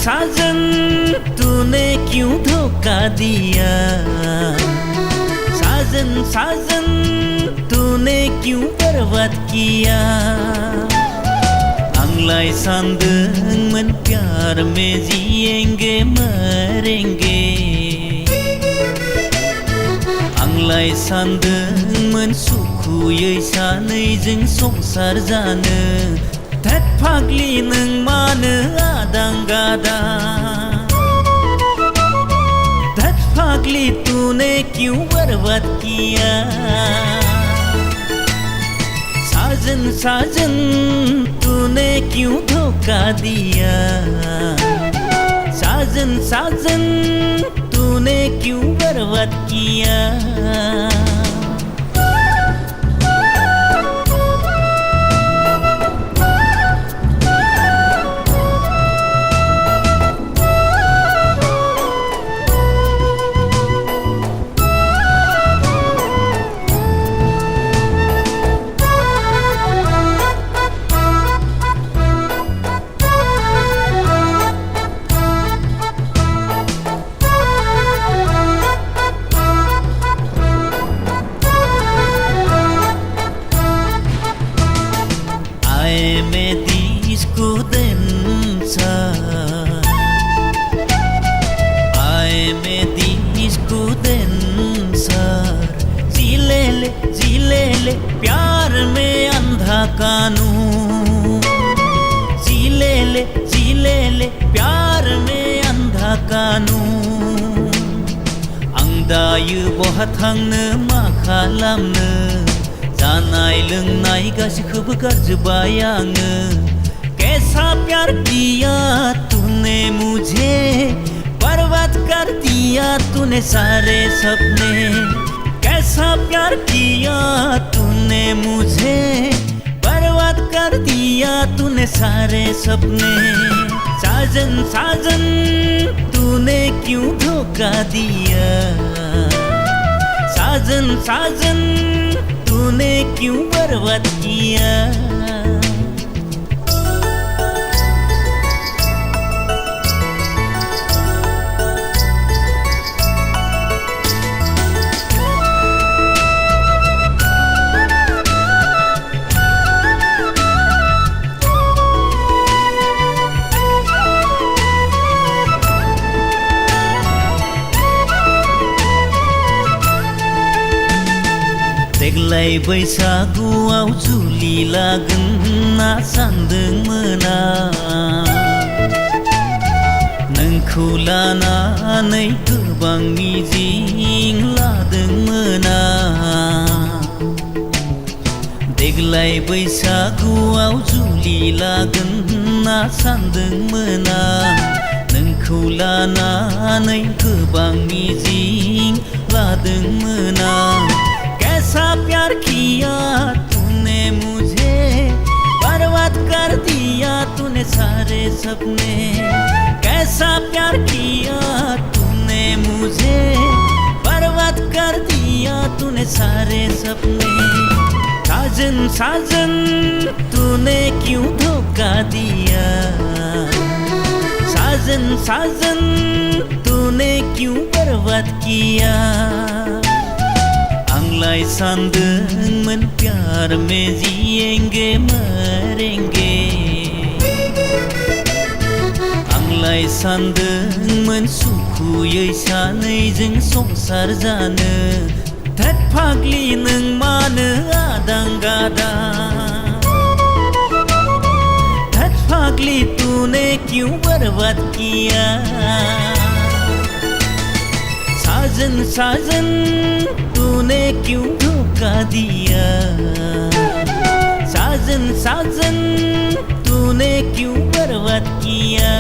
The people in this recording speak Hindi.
साजन तूने क्यों धोखा दिया। साजन साजन तूने क्यों बर्बाद किया। आंलाय सानदोंमोन प्यार में जिएंगे मरेंगे। आंलाय सानदोंमोन सुखुयै सानैजों संसार जानो। धोत फाग्लि नों मानो आदां गादां। धोत फाग्लि तूने क्यों बर्बाद किया। साजन साजन तूने क्यों धोखा दिया। साजन साजन तूने क्यों बर्बाद किया। Med disco dancer, I med disco dancer। जी ले प्यार में अंधा कानून। जी ले प्यार में अंधा कानून। आं दायो बहा थांनो मा खालामनो। जानाय लोंनाय गासिखौबो गारजोब्बाय आङो। कैसा प्यार किया तूने मुझे, बर्बाद कर दिया तूने सारे सपने। कैसा प्यार किया तूने मुझे, बर्बाद कर दिया तूने सारे सपने। साजन साजन तूने क्यों धोखा दिया। साजन साजन तूने क्यों बर्बाद किया। देग्लाय बैसागुआव जुलि लागोन होनना सानदोंमोन आं। नोंखौ लानानै गोबां मिजिं लादोंमोन आं। देग्लाय बैसागुआव जुलि लागोन होनना सानदोंमोन आं। नोंखौ लानानै गोबां मिजिं लादोंमोन आं। कैसा प्यार किया तूने मुझे, बर्बाद कर दिया तूने सारे सपने। कैसा प्यार किया तूने मुझे, बर्बाद कर दिया तूने सारे सपने। साजन साजन तूने क्यों धोखा दिया। साजन साजन तूने क्यों बर्बाद किया। आंलाय सानदोंमोन प्यार में जिएंगे मरेंगे। आंलाय सानदोंमोन सुखुयै सानैजों संसार जानो। धोत फाग्लि नों मानो आदां गादां। धोत फाग्लि तूने क्यों बर्बाद किया। साजन साजन तूने क्यों धोखा दिया। साजन साजन तूने क्यों बर्बाद किया।